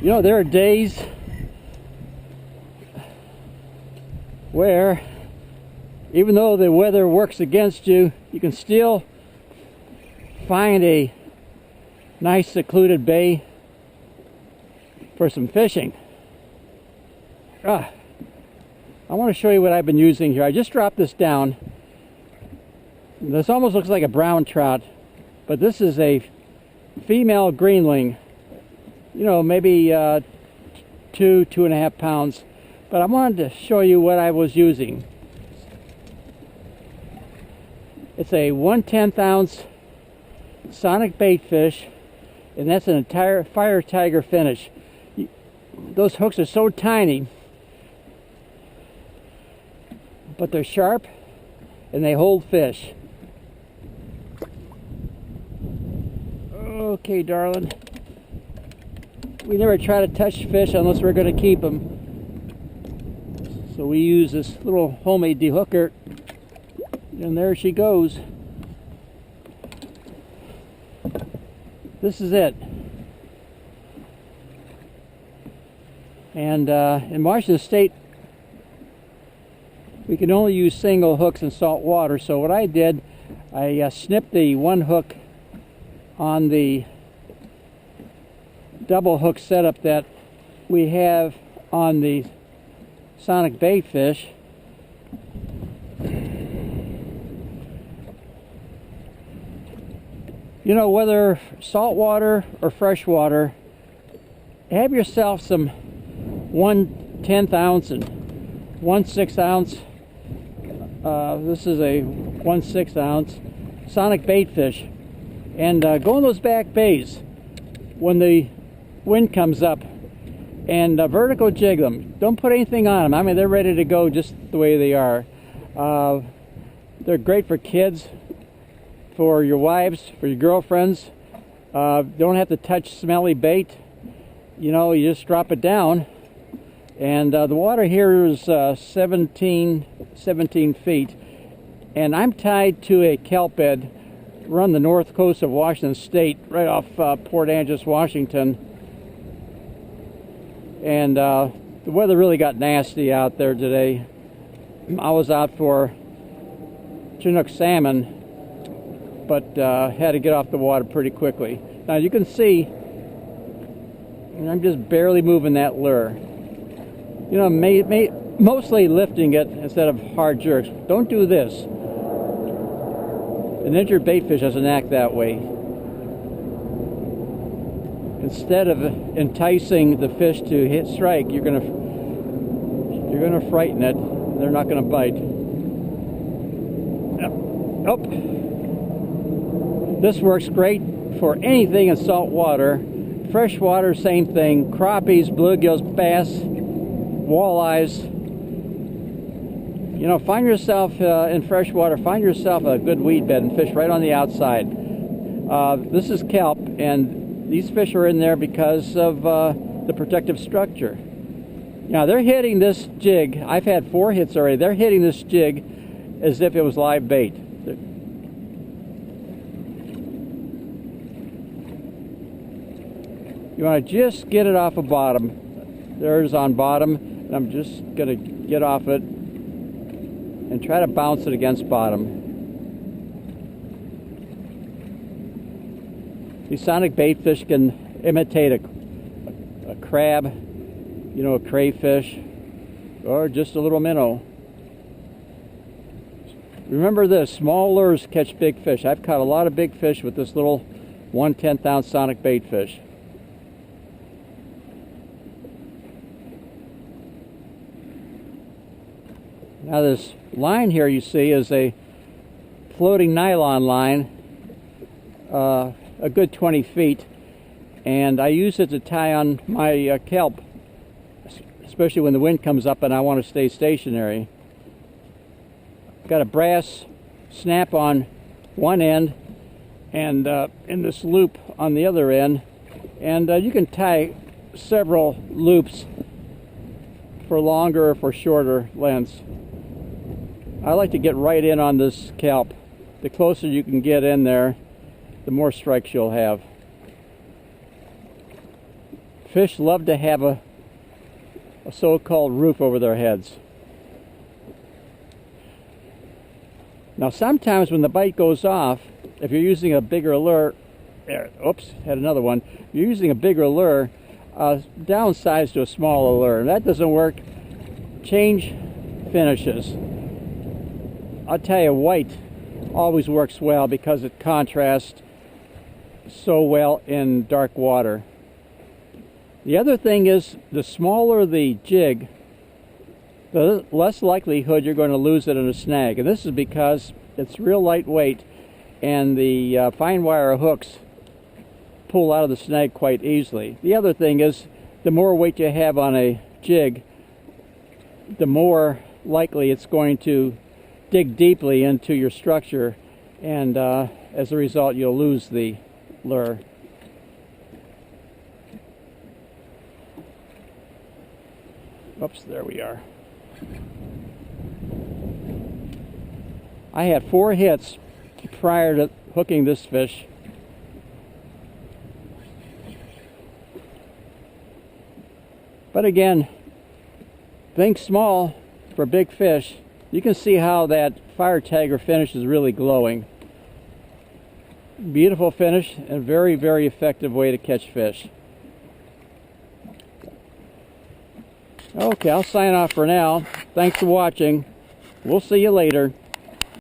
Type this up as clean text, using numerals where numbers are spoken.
You know, there are days where even though the weather works against you, you can still find a nice secluded bay for some fishing. I want to show you what I've been using here. I just dropped this down. This almost looks like a brown trout, but this is a female greenling. You know, maybe 2.5 pounds. But I wanted to show you what I was using. It's a 1/10 ounce Sonic BaitFish, and that's an entire fire tiger finish. Those hooks are so tiny, but they're sharp and they hold fish. Okay, darling. We never try to touch fish unless we're going to keep them. So we use this little homemade dehooker, and there she goes. This is it. And in Washington State, we can only use single hooks in salt water. So what I did, I snipped the one hook on the double hook setup that we have on the Sonic BaitFish. You know, whether saltwater or freshwater, have yourself some 1/10 ounce and 1/6 ounce. This is a 1/6 ounce Sonic BaitFish, and go in those back bays when the wind comes up and vertical jig them. Don't put anything on them. I mean, they're ready to go just the way they are. They're great for kids, for your wives, for your girlfriends. Don't have to touch smelly bait. You know, you just drop it down, and the water here is 17 feet, and I'm tied to a kelp bed. We're on the north coast of Washington State, right off Port Angeles, Washington. And the weather really got nasty out there today. I was out for Chinook salmon, but had to get off the water pretty quickly. Now you can see I'm just barely moving that lure. You know, mostly lifting it instead of hard jerks. Don't do this. An injured baitfish doesn't act that way. Instead of enticing the fish to hit strike, you're gonna frighten it. They're not gonna bite. Nope. This works great for anything in salt water. Freshwater, same thing. Crappies, bluegills, bass, walleyes. You know, find yourself in freshwater, find yourself a good weed bed and fish right on the outside. This is kelp, and these fish are in there because of the protective structure. Now they're hitting this jig. I've had 4 hits already. They're hitting this jig as if it was live bait. You want to just get it off the bottom. There's on bottom, and I'm just going to get off it and try to bounce it against bottom. These Sonic BaitFish can imitate a crab, you know, a crayfish, or just a little minnow. Remember this, small lures catch big fish. I've caught a lot of big fish with this little 1/10 ounce Sonic BaitFish. Now this line here you see is a floating nylon line, a good 20 feet, and I use it to tie on my kelp, especially when the wind comes up and I want to stay stationary. Got a brass snap on one end and in this loop on the other end, and you can tie several loops for longer or for shorter lengths. I like to get right in on this kelp. The closer you can get in there, the more strikes you'll have. Fish love to have a so-called roof over their heads. Now sometimes when the bite goes off, if you're using a bigger lure, oops, had another one. If you're using a bigger lure, downsize to a smaller lure. If that doesn't work, change finishes. I'll tell you, white always works well because it contrasts so well in dark water. The other thing is, the smaller the jig, the less likelihood you're going to lose it in a snag. And this is because it's real lightweight and the fine wire hooks pull out of the snag quite easily. The other thing is, the more weight you have on a jig, the more likely it's going to dig deeply into your structure, and as a result you'll lose the lure. Oops, there we are. I had 4 hits prior to hooking this fish. But again, think small for big fish. You can see how that fire tagger finish is really glowing. Beautiful finish and very, very effective way to catch fish. Okay, I'll sign off for now. Thanks for watching. We'll see you later.